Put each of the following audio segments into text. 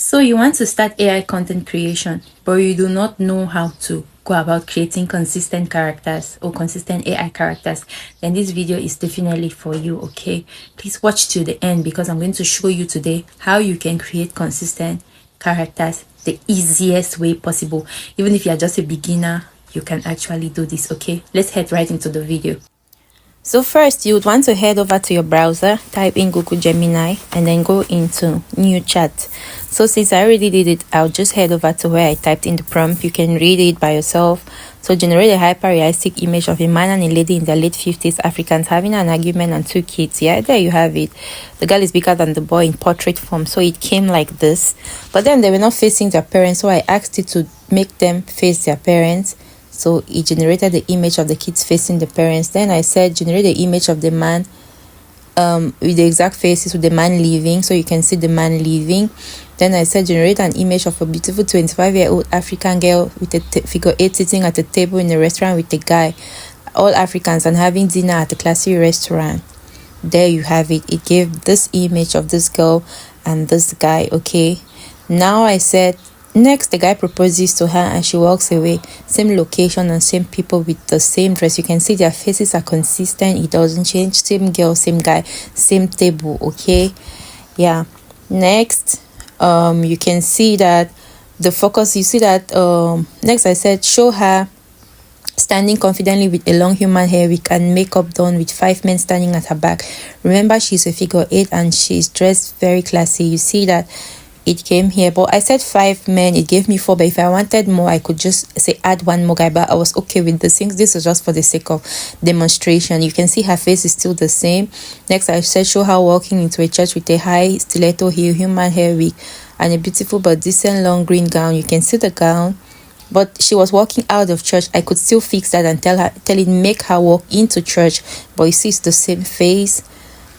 So you want to start AI content creation, but you do not know how to go about creating consistent characters or consistent AI characters, then this video is definitely for you, okay? Please watch till the end because I'm going to show you today how you can create consistent characters the easiest way possible. Even if you're just a beginner, you can actually do this, okay? Let's head right into the video. So first, you would want to head over to your browser, type in Google Gemini, and then go into new chat. So since I already did it, I'll just head over to where I typed in the prompt. You can read it by yourself. So generate a hyper-realistic image of a man and a lady in their late 50s, Africans having an argument and 2 kids. Yeah, there you have it. The girl is bigger than the boy in portrait form, so it came like this. But then they were not facing their parents, so I asked it to make them face their parents. So it generated the image of the kids facing the parents. Then I said generate the image of the man with the exact faces with the man leaving, so you can see the man leaving. Then I said generate an image of a beautiful 25-year-old African girl with a figure 8 sitting at a table in a restaurant with a guy, all Africans, and having dinner at a classy restaurant. There you have it. It gave this image of this girl and this guy, okay? Now I said next, the guy proposes to her and she walks away. Same location and same people with the same dress. You can see their faces are consistent. It doesn't change. Same girl, same guy, same table. Okay, yeah. Next, you can see that the focus. You see that next I said show her standing confidently with a long human hair wig and makeup done with 5 men standing at her back. Remember, she's a figure 8 and she's dressed very classy. You see that it came here, but I said 5 men, it gave me 4, but if I wanted more I could just say add 1 more guy, but I was okay with this things. This is just for the sake of demonstration. You can see her face is still the same. Next I said show her walking into a church with a high stiletto heel, human hair wig, and a beautiful but decent long green gown. You can see the gown, but she was walking out of church. I could still fix that and tell it make her walk into church, but you see it's the same face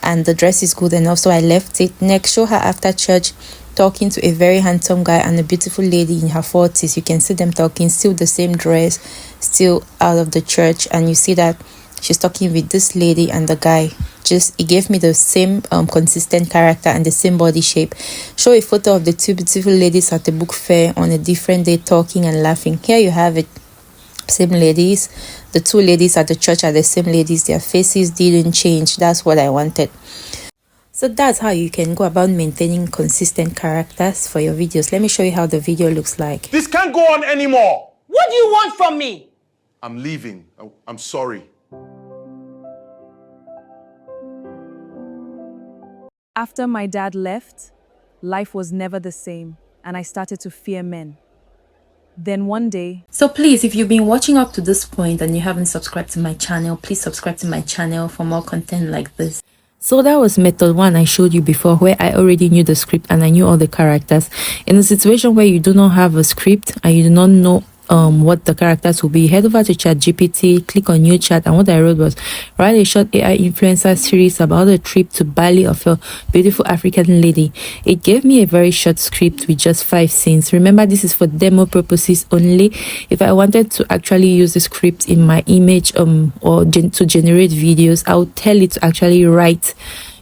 and the dress is good enough, so I left it. Next, show her after church talking to a very handsome guy and a beautiful lady in her 40s. You can see them talking, still the same dress, still out of the church, and you see that she's talking with this lady and the guy. Just it gave me the same consistent character and the same body shape. Show a photo of the 2 beautiful ladies at the book fair on a different day talking and laughing. Here you have it. Same ladies. The 2 ladies at the church are the same ladies. Their faces didn't change. That's what I wanted. So that's how you can go about maintaining consistent characters for your videos. Let me show you how the video looks like. This can't go on anymore. What do you want from me? I'm leaving. I'm sorry. After my dad left, life was never the same, and I started to fear men. Then one day... So please, if you've been watching up to this point and you haven't subscribed to my channel, please subscribe to my channel for more content like this. So that was method 1 I showed you before, where I already knew the script and I knew all the characters. In a situation where you do not have a script and you do not know what the characters will be, head over to ChatGPT, click on new chat, and what I wrote was write a short AI influencer series about a trip to Bali of a beautiful African lady. It gave me a very short script with just 5 scenes. Remember, this is for demo purposes only. If I wanted to actually use the script in my image or to generate videos, I would tell it to actually write,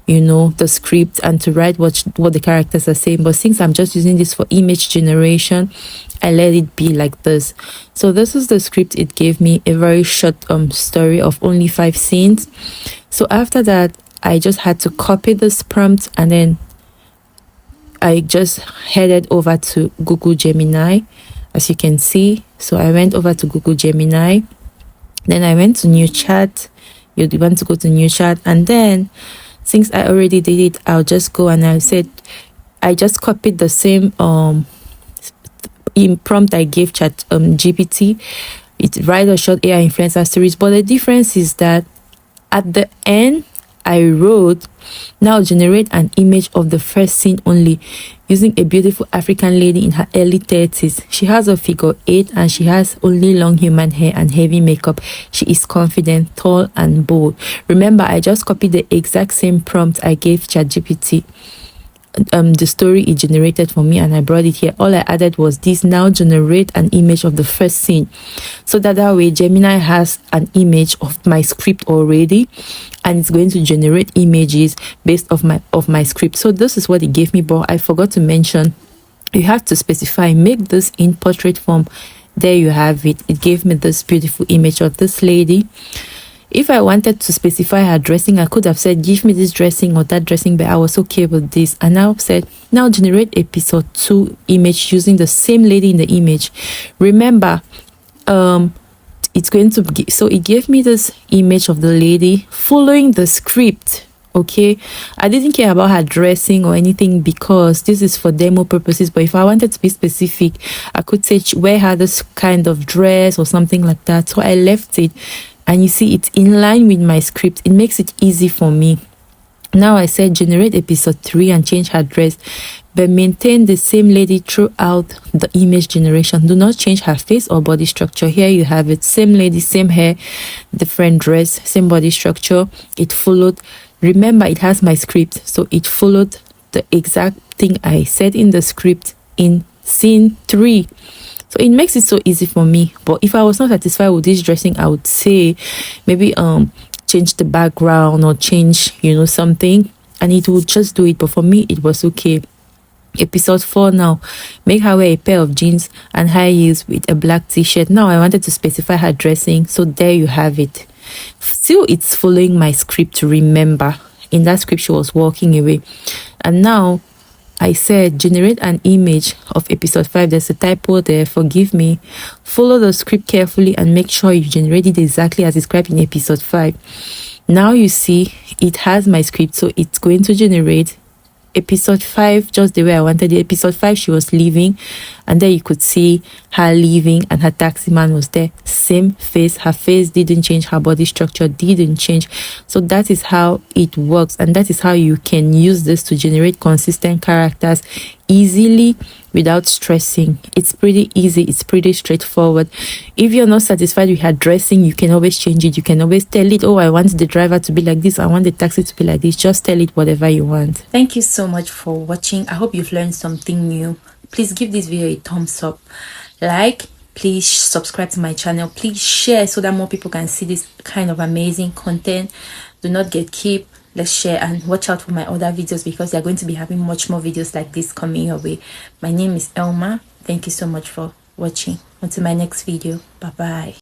you know, the script and to write what the characters are saying. But since I'm just using this for image generation, I let it be like this. So this is the script it gave me, a very short story of only 5 scenes. So after that, I just had to copy this prompt and then I just headed over to Google Gemini, as you can see. So I went over to Google Gemini, then I went to new chat. You want to go to new chat, and then since I already did it, I'll just go and I said I just copied the same in prompt I gave Chat GPT. It write a short AI influencer series, but the difference is that at the end I wrote now generate an image of the first scene only using a beautiful African lady in her early 30s. She has a figure 8 and she has only long human hair and heavy makeup. She is confident, tall and bold. Remember, I just copied the exact same prompt I gave ChatGPT. The story it generated for me and I brought it here. All I added was this: now generate an image of the first scene, so that way Gemini has an image of my script already and it's going to generate images based off my script. So this is what it gave me, but I forgot to mention you have to specify, make this in portrait form. There you have it. It gave me this beautiful image of this lady. If I wanted to specify her dressing, I could have said, give me this dressing or that dressing, but I was okay with this. And now said, now generate episode 2 image using the same lady in the image. Remember, it's going to be, so it gave me this image of the lady following the script. Okay, I didn't care about her dressing or anything because this is for demo purposes, but if I wanted to be specific, I could say wear her this kind of dress or something like that. So I left it, and you see it's in line with my script. It makes it easy for me. Now I said generate episode 3 and change her dress, but maintain the same lady throughout the image generation. Do not change her face or body structure. Here you have it, same lady, same hair, different dress, same body structure. It followed, remember it has my script, so it followed the exact thing I said in the script in scene 3. So it makes it so easy for me. But if I was not satisfied with this dressing, I would say maybe change the background or change, you know, something, and it would just do it. But for me, it was okay. Episode 4 now, make her wear a pair of jeans and high heels with a black t-shirt. Now I wanted to specify her dressing, so there you have it. Still, it's following my script. Remember, in that script she was walking away. And now I said generate an image of episode 5. There's a typo there, forgive me. Follow the script carefully and make sure you generate it exactly as described in episode 5. Now you see it has my script, so it's going to generate episode 5 just the way I wanted it. Episode 5, she was leaving, and there you could see her leaving and her taxi man was there. Same face, her face didn't change, her body structure didn't change. So that is how it works, and that is how you can use this to generate consistent characters easily without stressing. It's pretty easy, it's pretty straightforward. If you're not satisfied with her dressing, you can always change it. You can always tell it, oh, I want the driver to be like this, I want the taxi to be like this. Just tell it whatever you want. Thank you so much for watching. I hope you've learned something new. Please give this video a thumbs up, like, please subscribe to my channel, please share so that more people can see this kind of amazing content. Do not gatekeep. Let's share and watch out for my other videos because they're going to be having much more videos like this coming your way. My name is Elma. Thank you so much for watching. Until my next video. Bye bye.